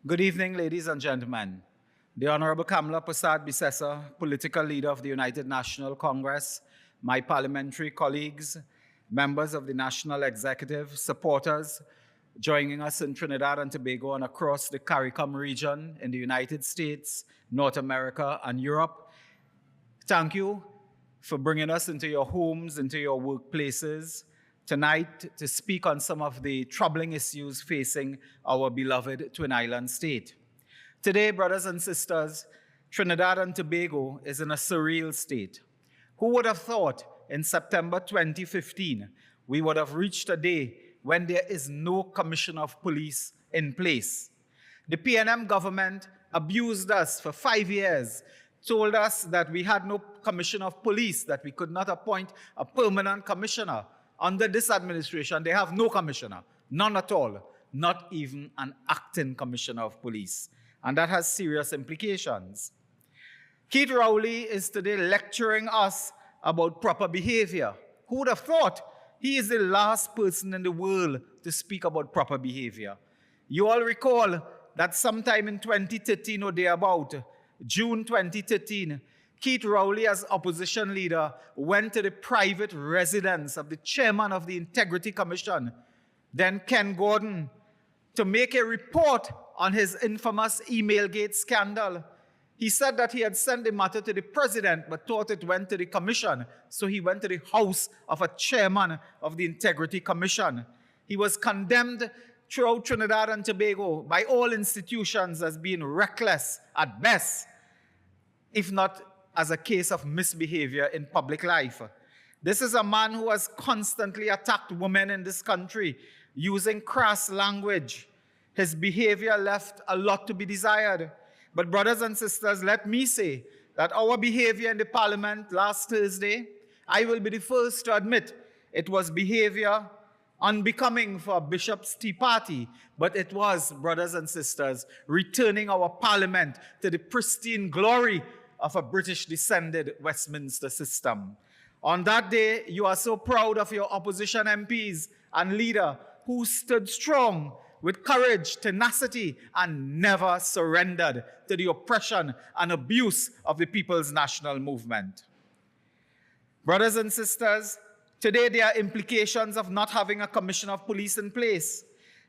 Good evening, ladies and gentlemen. The Honorable Kamala Prasad Bisesa, political leader of the United National Congress, my parliamentary colleagues, members of the National Executive, supporters joining us in Trinidad and Tobago and across the CARICOM region in the United States, North America, and Europe. Thank you for bringing us into your homes, into your workplaces tonight to speak on some of the troubling issues facing our beloved Twin Island state. Today, brothers and sisters, Trinidad and Tobago is in a surreal state. Who would have thought in September 2015 we would have reached a day when there is no commissioner of police in place? The PNM government abused us for 5 years, told us that we had no commissioner of police, that we could not appoint a permanent commissioner. Under this administration, they have no commissioner, none at all, not even an acting commissioner of police. And that has serious implications. Keith Rowley is today lecturing us about proper behavior. Who would have thought? He is the last person in the world to speak about proper behavior. You all recall that sometime in 2013 or thereabout, June 2013, Keith Rowley, as opposition leader, went to the private residence of the chairman of the Integrity Commission, then Ken Gordon, to make a report on his infamous Emailgate scandal. He said that he had sent the matter to the president, but thought it went to the commission. So he went to the house of a chairman of the Integrity Commission. He was condemned throughout Trinidad and Tobago by all institutions as being reckless at best, if not as a case of misbehavior in public life. This is a man who has constantly attacked women in this country using crass language. His behavior left a lot to be desired. But brothers and sisters, let me say that our behavior in the parliament last Thursday, I will be the first to admit it was behavior unbecoming for a bishop's tea party, but it was, brothers and sisters, returning our parliament to the pristine glory of a British-descended Westminster system. On that day, you are so proud of your opposition MPs and leader who stood strong with courage, tenacity, and never surrendered to the oppression and abuse of the People's National Movement. Brothers and sisters, today there are implications of not having a commissioner of police in place.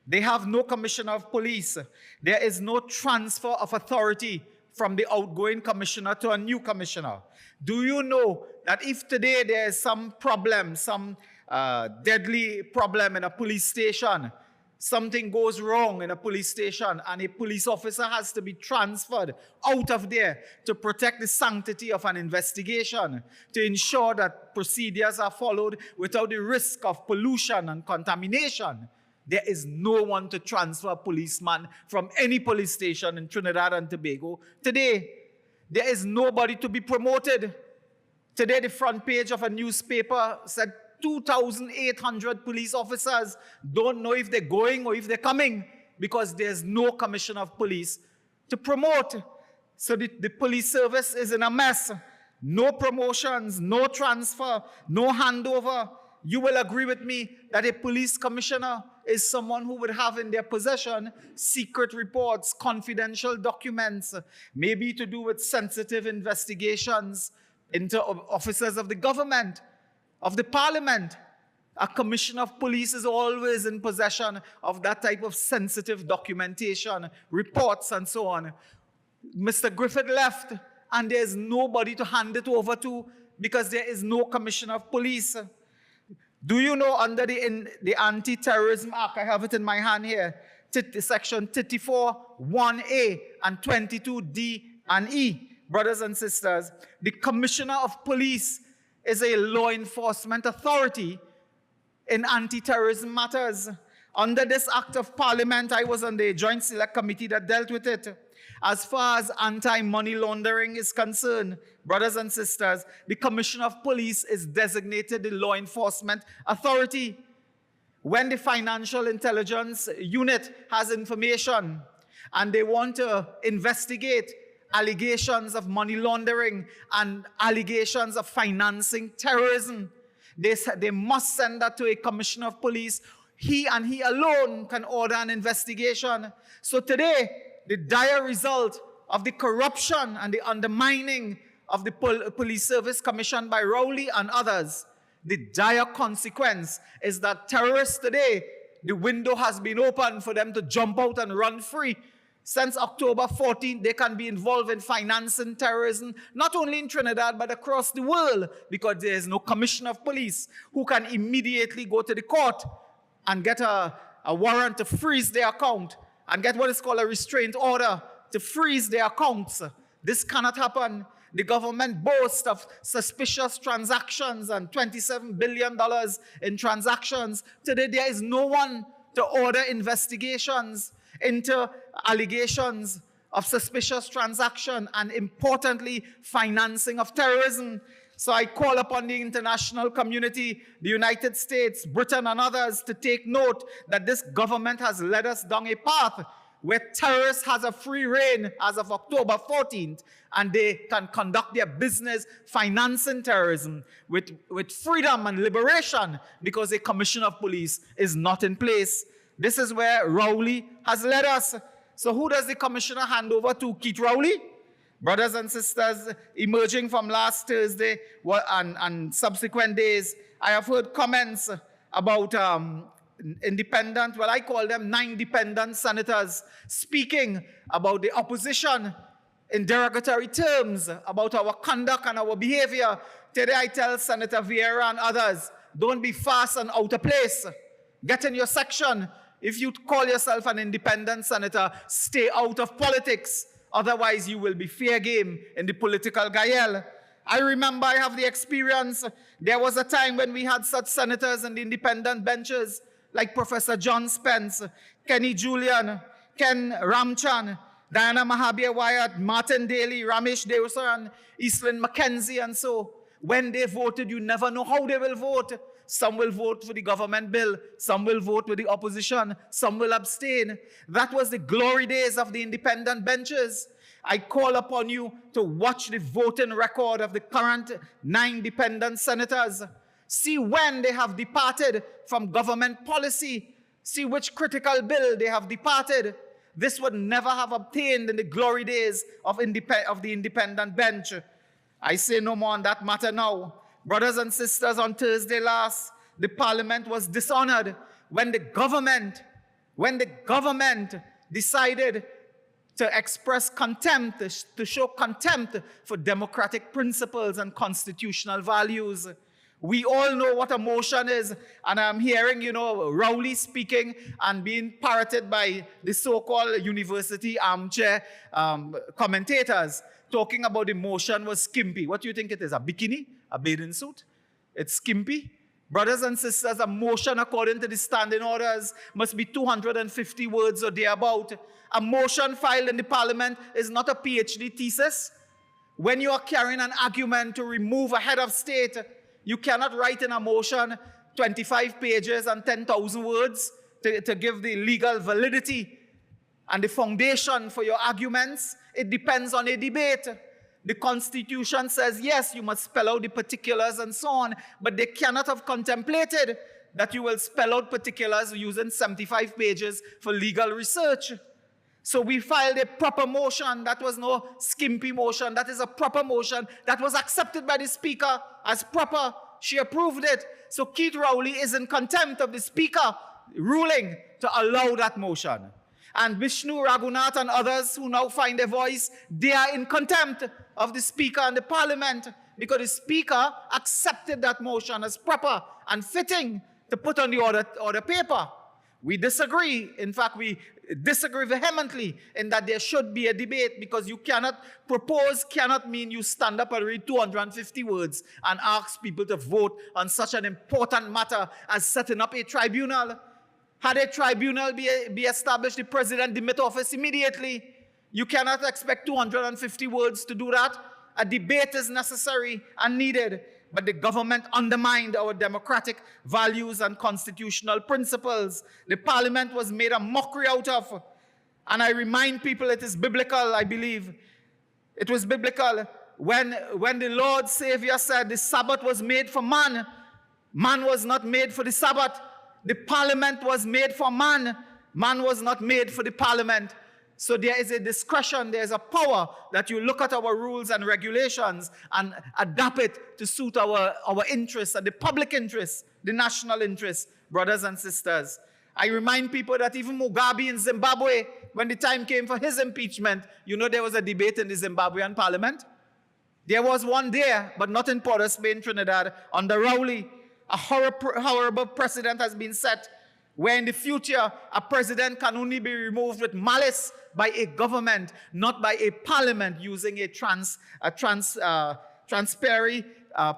They have no commissioner of police. There is no transfer of authority from the outgoing commissioner to a new commissioner. Do you know that if today there is some problem, some deadly problem in a police station, something goes wrong in a police station and a police officer has to be transferred out of there to protect the sanctity of an investigation, to ensure that procedures are followed without the risk of pollution and contamination, there is no one to transfer a policeman from any police station in Trinidad and Tobago. Today, there is nobody to be promoted. Today, the front page of a newspaper said 2,800 police officers don't know if they're going or if they're coming because there's no commissioner of police to promote. So the police service is in a mess. No promotions, no transfer, no handover. You will agree with me that a police commissioner is someone who would have in their possession secret reports, confidential documents, maybe to do with sensitive investigations into officers of the government, of the parliament. A commissioner of police is always in possession of that type of sensitive documentation, reports, and so on. Mr. Griffith left, and there's nobody to hand it over to because there is no commissioner of police. Do you know under the Anti-Terrorism Act, I have it in my hand here, section 34, 1A and 22D and E, brothers and sisters, the Commissioner of Police is a law enforcement authority in anti-terrorism matters. Under this Act of Parliament, I was on the Joint Select Committee that dealt with it. As far as anti-money laundering is concerned, brothers and sisters, the Commissioner of Police is designated the law enforcement authority. When the Financial Intelligence Unit has information and they want to investigate allegations of money laundering and allegations of financing terrorism, they must send that to a Commissioner of Police. He and he alone can order an investigation. So today, the dire result of the corruption and the undermining of the police service commissioned by Rowley and others, the dire consequence is that terrorists today, the window has been opened for them to jump out and run free. Since October 14th, they can be involved in financing terrorism, not only in Trinidad, but across the world, because there is no commissioner of police who can immediately go to the court and get a warrant to freeze their account and get what is called a restraint order to freeze their accounts. This cannot happen. The government boasts of suspicious transactions and $27 billion in transactions. Today, there is no one to order investigations into allegations of suspicious transaction and, importantly, financing of terrorism. So I call upon the international community, the United States, Britain, and others to take note that this government has led us down a path where terrorists has a free rein as of October 14th, and they can conduct their business financing terrorism with freedom and liberation because a commissioner of police is not in place. This is where Rowley has led us. So who does the commissioner hand over to? Keith Rowley? Brothers and sisters, emerging from last Thursday and subsequent days, I have heard comments about independent, well, I call them 9 dependent senators, speaking about the opposition in derogatory terms, about our conduct and our behavior. Today I tell Senator Vieira and others, don't be fast and out of place. Get in your section. If you call yourself an independent senator, stay out of politics. Otherwise, you will be fair game in the political gayel. I remember I have the experience. There was a time when we had such senators in the independent benches, like Professor John Spence, Kenny Julian, Ken Ramchan, Diana Mahabir Wyatt, Martin Daly, Ramesh Deosaran, Eastland Mackenzie, and so. When they voted, you never know how they will vote. Some will vote for the government bill. Some will vote with the opposition. Some will abstain. That was the glory days of the independent benches. I call upon you to watch the voting record of the current 9 dependent senators. See when they have departed from government policy. See which critical bill they have departed. This would never have obtained in the glory days of the independent bench. I say no more on that matter now. Brothers and sisters, on Thursday last, the parliament was dishonored when the government decided to express contempt, to show contempt for democratic principles and constitutional values. We all know what a motion is, and I'm hearing, Rowley speaking and being parroted by the so-called university armchair commentators, talking about the motion was skimpy. What do you think it is, a bikini? A bathing suit? It's skimpy. Brothers and sisters, a motion according to the standing orders must be 250 words or thereabout. A motion filed in the parliament is not a PhD thesis. When you are carrying an argument to remove a head of state, you cannot write in a motion 25 pages and 10,000 words to give the legal validity and the foundation for your arguments. It depends on a debate. The Constitution says, yes, you must spell out the particulars and so on, but they cannot have contemplated that you will spell out particulars using 75 pages for legal research. So we filed a proper motion. That was no skimpy motion. That is a proper motion that was accepted by the Speaker as proper. She approved it. So Keith Rowley is in contempt of the Speaker ruling to allow that motion. And Vishnu Raghunath and others who now find their voice, they are in contempt of the Speaker and the Parliament because the Speaker accepted that motion as proper and fitting to put on the order paper. We disagree. In fact, we disagree vehemently in that there should be a debate because you cannot mean you stand up and read 250 words and ask people to vote on such an important matter as setting up a tribunal. Had a tribunal be established, the president demit office immediately. You cannot expect 250 words to do that. A debate is necessary and needed, but the government undermined our democratic values and constitutional principles. The parliament was made a mockery out of. And I remind people it is biblical, I believe. It was biblical when the Lord Savior said the Sabbath was made for man. Man was not made for the Sabbath. The parliament was made for man. Man was not made for the parliament. So there is a discretion, there is a power that you look at our rules and regulations and adapt it to suit our interests and the public interests, the national interests, brothers and sisters. I remind people that even Mugabe in Zimbabwe, when the time came for his impeachment, you know there was a debate in the Zimbabwean parliament. There was one there, but not in Port of Spain, Trinidad, under Rowley. A horrible precedent has been set where in the future a president can only be removed with malice by a government, not by a parliament using a transparent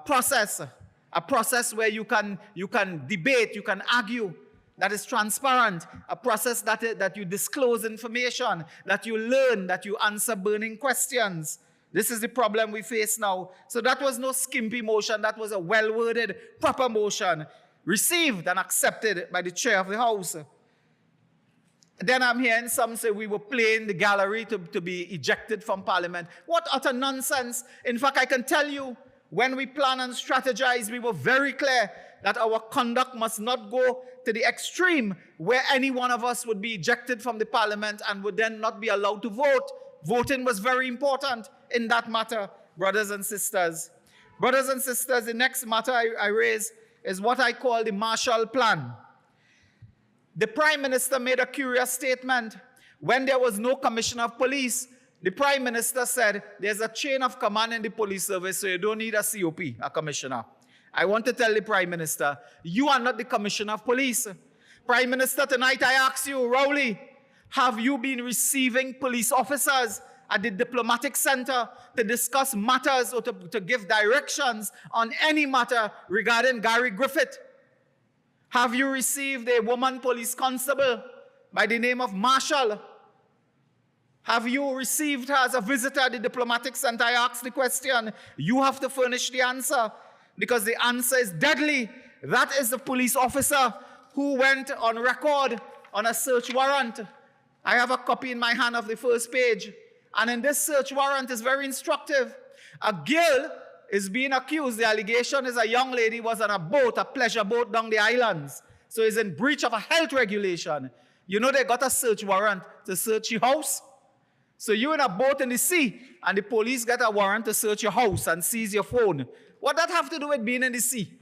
process, a process where you can debate, you can argue, that is transparent, a process that you disclose information, that you learn, that you answer burning questions. This is the problem we face now. So that was no skimpy motion, that was a well-worded, proper motion, received and accepted by the chair of the House. Then I'm hearing some say we were playing the gallery to be ejected from Parliament. What utter nonsense. In fact, I can tell you, when we plan and strategize, we were very clear that our conduct must not go to the extreme where any one of us would be ejected from the Parliament and would then not be allowed to vote. Voting was very important in that matter, brothers and sisters. Brothers and sisters, the next matter I raise is what I call the Marshall Plan. The Prime Minister made a curious statement. When there was no Commissioner of Police, the Prime Minister said, there's a chain of command in the police service, so you don't need a COP, a commissioner. I want to tell the Prime Minister, you are not the Commissioner of Police. Prime Minister, tonight I ask you, Rowley, have you been receiving police officers at the diplomatic center to discuss matters or to give directions on any matter regarding Gary Griffith? Have you received a woman police constable by the name of Marshall? Have you received her as a visitor at the diplomatic center? I asked the question. You have to furnish the answer because the answer is deadly. That is the police officer who went on record on a search warrant. I have a copy in my hand of the first page. And in this search warrant is very instructive. A girl is being accused. The allegation is a young lady was on a boat, a pleasure boat down the islands. So is in breach of a health regulation. You know they got a search warrant to search your house? So you're in a boat in the sea, and the police get a warrant to search your house and seize your phone. What does that have to do with being in the sea?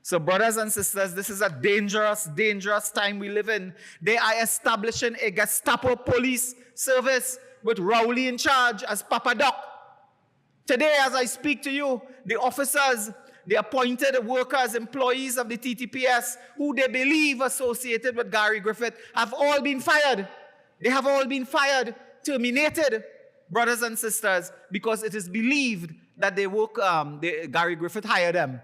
So brothers and sisters, this is a dangerous, dangerous time we live in. They are establishing a Gestapo police service with Rowley in charge as Papa Doc. Today, as I speak to you, the officers, the appointed workers, employees of the TTPS, who they believe associated with Gary Griffith, have all been fired. They have all been fired, terminated, brothers and sisters, because it is believed that Gary Griffith hired them.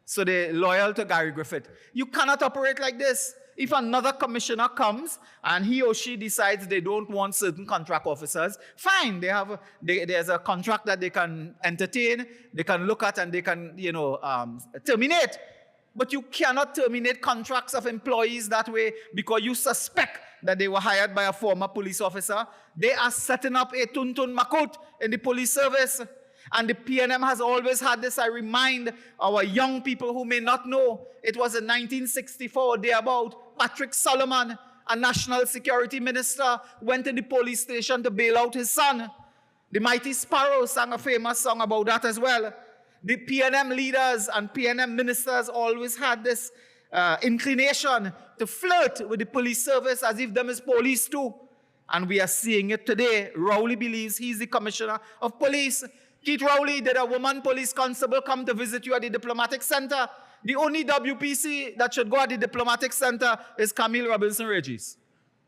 So they're loyal to Gary Griffith. You cannot operate like this. If another commissioner comes and he or she decides they don't want certain contract officers, fine. There's a contract that they can entertain, they can look at, and they can, terminate. But you cannot terminate contracts of employees that way because you suspect that they were hired by a former police officer. They are setting up a tuntun makut in the police service. And the PNM has always had this. I remind our young people who may not know, it was in 1964, thereabout, Patrick Solomon, a national security minister, went to the police station to bail out his son. The Mighty Sparrows sang a famous song about that as well. The PNM leaders and PNM ministers always had this inclination to flirt with the police service as if them is police too. And we are seeing it today. Rowley believes he's the commissioner of police. Keith Rowley, did a woman police constable come to visit you at the diplomatic center? The only WPC that should go at the diplomatic center is Camille Robinson Regis.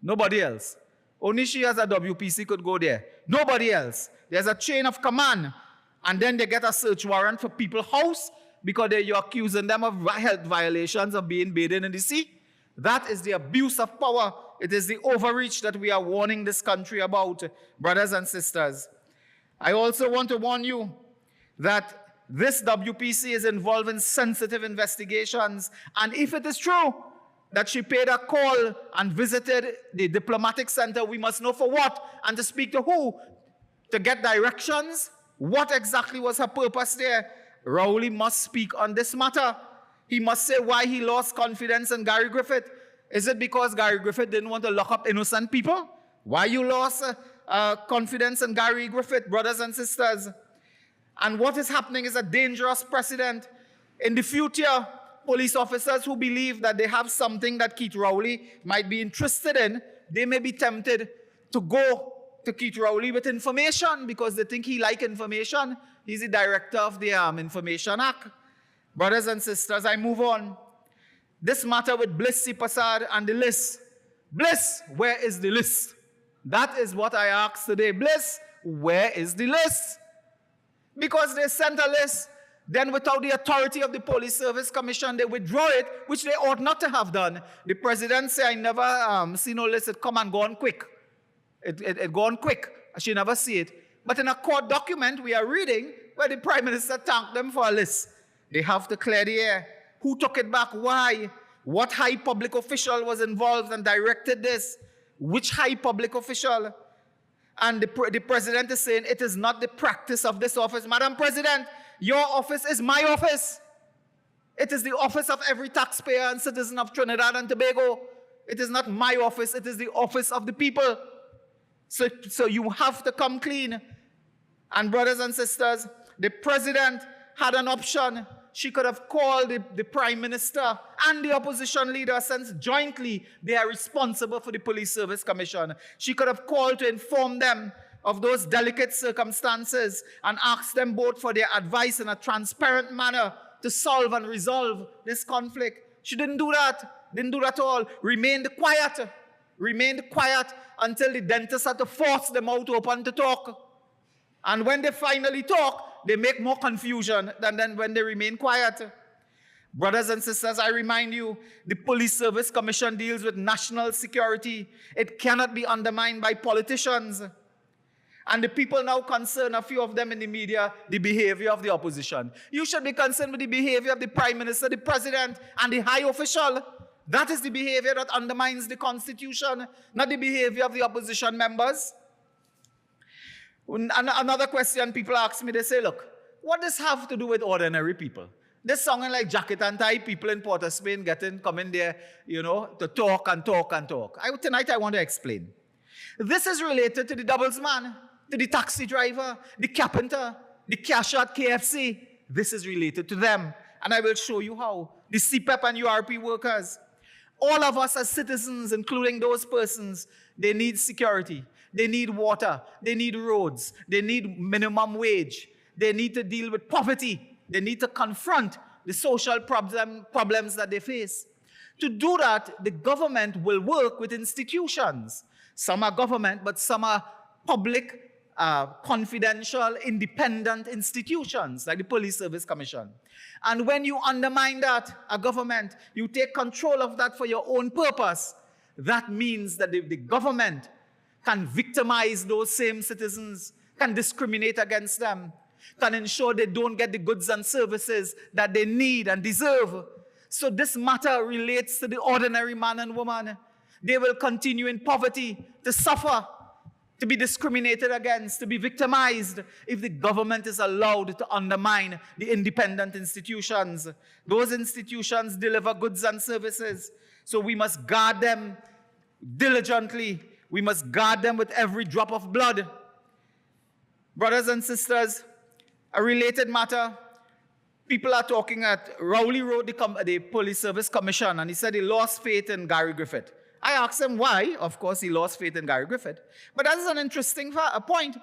Nobody else. Only she as a WPC could go there. Nobody else. There's a chain of command. And then they get a search warrant for people's house because you're accusing them of health violations of being bathing in the sea. That is the abuse of power. It is the overreach that we are warning this country about, brothers and sisters. I also want to warn you that this WPC is involved in sensitive investigations. And if it is true that she paid a call and visited the diplomatic center, we must know for what and to speak to who, to get directions. What exactly was her purpose there? Rowley must speak on this matter. He must say why he lost confidence in Gary Griffith. Is it because Gary Griffith didn't want to lock up innocent people? Why you lost confidence in Gary Griffith, brothers and sisters? And what is happening is a dangerous precedent. In the future, police officers who believe that they have something that Keith Rowley might be interested in, they may be tempted to go to Keith Rowley with information because they think he likes information. He's the director of the Information Act. Brothers and sisters, I move on. This matter with Bliss C. Prasad and the list. Bliss, where is the list? That is what I asked today. Bliss, where is the list? Because they sent a list, then without the authority of the Police Service Commission, they withdraw it, which they ought not to have done. The president said, I never see no list, it come and go on quick. It go on quick. She never see it. But in a court document we are reading where the Prime Minister thanked them for a list. They have to clear the air. Who took it back? Why? What high public official was involved and directed this? Which high public official? And the president is saying it is not the practice of this office. Madam President, your office is my office. It is the office of every taxpayer and citizen of Trinidad and Tobago. It is not my office. It is the office of the people. So you have to come clean. And brothers and sisters, the president had an option. She could have called the Prime Minister and the opposition leader, since jointly they are responsible for the Police Service Commission. She could have called to inform them of those delicate circumstances and asked them both for their advice in a transparent manner to solve and resolve this conflict. She didn't do that. Didn't do that at all. Remained quiet until the dentist had to force them out open to talk. And when they finally talk, they make more confusion than when they remain quiet. Brothers and sisters, I remind you, the Police Service Commission deals with national security. It cannot be undermined by politicians. And the people now concerned, a few of them in the media, the behavior of the opposition. You should be concerned with the behavior of the Prime Minister, the President, and the high official. That is the behavior that undermines the Constitution, not the behavior of the opposition members. Another question people ask me, they say, look, what does this have to do with ordinary people? This sounding like jacket and tie people in Port of Spain coming there, to talk and talk and talk. Tonight I want to explain. This is related to the doublesman, to the taxi driver, the carpenter, the cashier at KFC. This is related to them. And I will show you how. The CPEP and URP workers. All of us as citizens, including those persons, they need security. They need water. They need roads. They need minimum wage. They need to deal with poverty. They need to confront the social problems that they face. To do that, the government will work with institutions. Some are government, but some are public, confidential, independent institutions, like the Police Service Commission. And when you undermine that, a government, you take control of that for your own purpose, that means that the government can victimize those same citizens, can discriminate against them, can ensure they don't get the goods and services that they need and deserve. So this matter relates to the ordinary man and woman. They will continue in poverty, to suffer, to be discriminated against, to be victimized if the government is allowed to undermine the independent institutions. Those institutions deliver goods and services, so we must guard them diligently. We must guard them with every drop of blood. Brothers and sisters, a related matter, people are talking at Rowley wrote the Police Service Commission, and he said he lost faith in Gary Griffith. I asked him why. Of course, he lost faith in Gary Griffith. But that is an interesting point.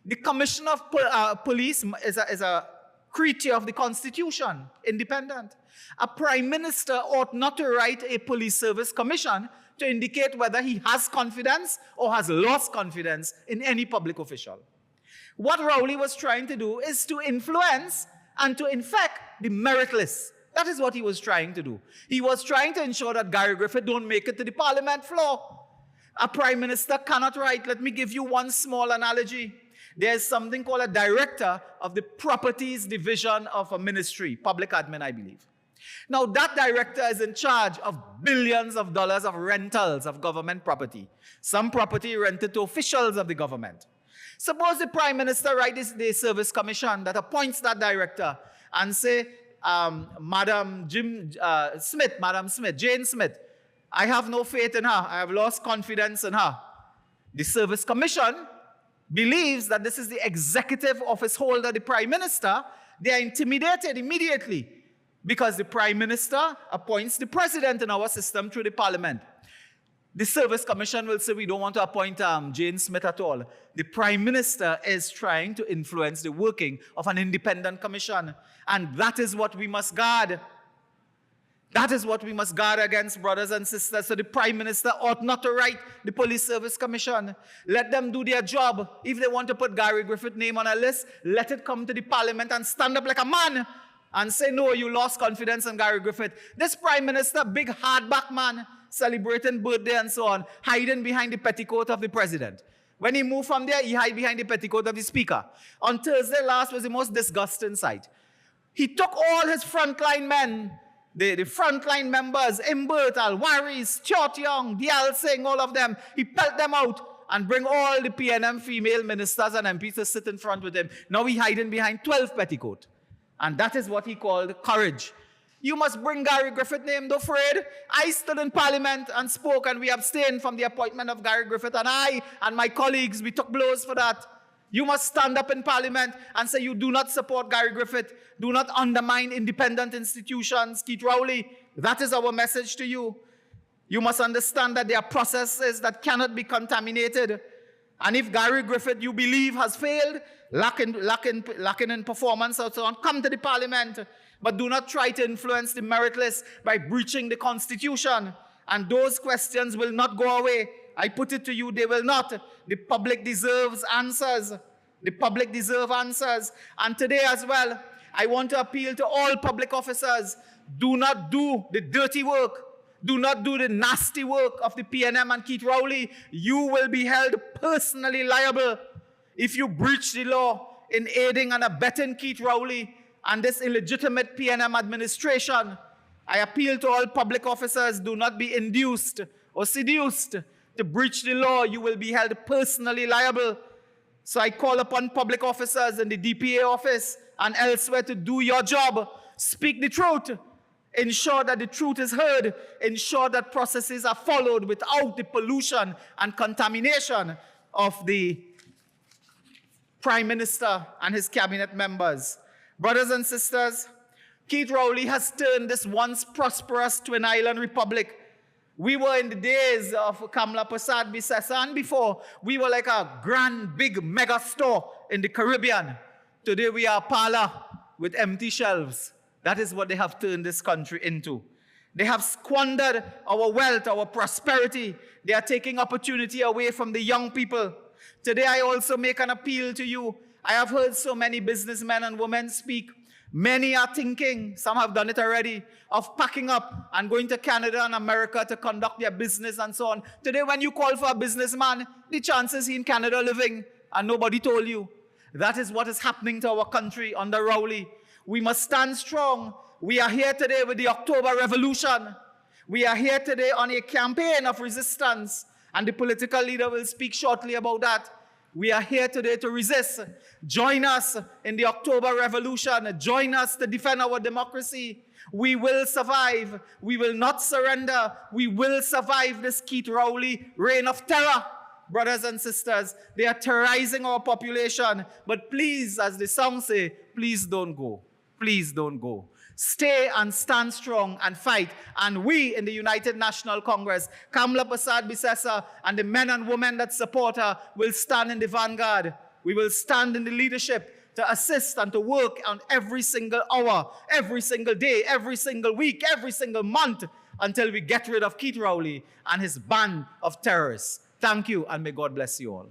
The Commissioner of Police is a creature of the Constitution, independent. A Prime Minister ought not to write a Police Service Commission to indicate whether he has confidence or has lost confidence in any public official. What Rowley was trying to do is to influence and to infect the meritless. That is what he was trying to do. He was trying to ensure that Gary Griffith don't make it to the Parliament floor. A Prime Minister cannot write. Let me give you one small analogy. There is something called a director of the Properties Division of a ministry, public admin, I believe. Now, that director is in charge of billions of dollars of rentals of government property. Some property rented to officials of the government. Suppose the Prime Minister writes the Service Commission that appoints that director and say, Madam Jane Smith, I have no faith in her. I have lost confidence in her. The Service Commission believes that this is the executive office holder, the Prime Minister. They are intimidated immediately because the Prime Minister appoints the President in our system through the Parliament. The Service Commission will say, we don't want to appoint Jane Smith at all. The Prime Minister is trying to influence the working of an independent commission. And that is what we must guard. That is what we must guard against, brothers and sisters. So the Prime Minister ought not to write the Police Service Commission. Let them do their job. If they want to put Gary Griffith's name on a list, let it come to the Parliament and stand up like a man and say, no, you lost confidence in Gary Griffith. This Prime Minister, big hardback man, celebrating birthday and so on, hiding behind the petticoat of the President. When he moved from there, he hid behind the petticoat of the Speaker. On Thursday last was the most disgusting sight. He took all his frontline men, the frontline members, Imbert, Alwaris, Stuart Young, Dial Singh, all of them. He pelt them out and bring all the PNM female ministers and MPs to sit in front with him. Now he's hiding behind 12 petticoat. And that is what he called courage. You must bring Gary Griffith's name, don't afraid. I stood in Parliament and spoke, and we abstained from the appointment of Gary Griffith. And I and my colleagues, we took blows for that. You must stand up in Parliament and say you do not support Gary Griffith. Do not undermine independent institutions. Keith Rowley, that is our message to you. You must understand that there are processes that cannot be contaminated. And if Gary Griffith, you believe, has failed, lacking in performance and so on, come to the Parliament. But do not try to influence the merit list by breaching the Constitution. And those questions will not go away. I put it to you, they will not. The public deserves answers. The public deserve answers. And today as well, I want to appeal to all public officers. Do not do the dirty work. Do not do the nasty work of the PNM and Keith Rowley. You will be held personally liable if you breach the law in aiding and abetting Keith Rowley and this illegitimate PNM administration. I appeal to all public officers, do not be induced or seduced to breach the law. You will be held personally liable. So I call upon public officers in the DPA office and elsewhere to do your job. Speak the truth. Ensure that the truth is heard. Ensure that processes are followed without the pollution and contamination of the Prime Minister and his cabinet members. Brothers and sisters, Keith Rowley has turned this once prosperous Twin Island Republic. We were in the days of Kamla Prasad Bisesa, and before, we were like a grand, big mega store in the Caribbean. Today we are a parlor with empty shelves. That is what they have turned this country into. They have squandered our wealth, our prosperity. They are taking opportunity away from the young people. Today I also make an appeal to you. I have heard so many businessmen and women speak. Many are thinking, some have done it already, of packing up and going to Canada and America to conduct their business and so on. Today, when you call for a businessman, the chances he's in Canada living and nobody told you. That is what is happening to our country under Rowley. We must stand strong. We are here today with the October Revolution. We are here today on a campaign of resistance, and the political leader will speak shortly about that. We are here today to resist. Join us in the October Revolution. Join us to defend our democracy. We will survive. We will not surrender. We will survive this Keith Rowley reign of terror. Brothers and sisters, they are terrorizing our population. But please, as the song say, please don't go. Please don't go. Stay and stand strong and fight. And we in the United National Congress, Kamla Prasad Bisesa and the men and women that support her will stand in the vanguard. We will stand in the leadership to assist and to work on every single hour, every single day, every single week, every single month until we get rid of Keith Rowley and his band of terrorists. Thank you, and may God bless you all.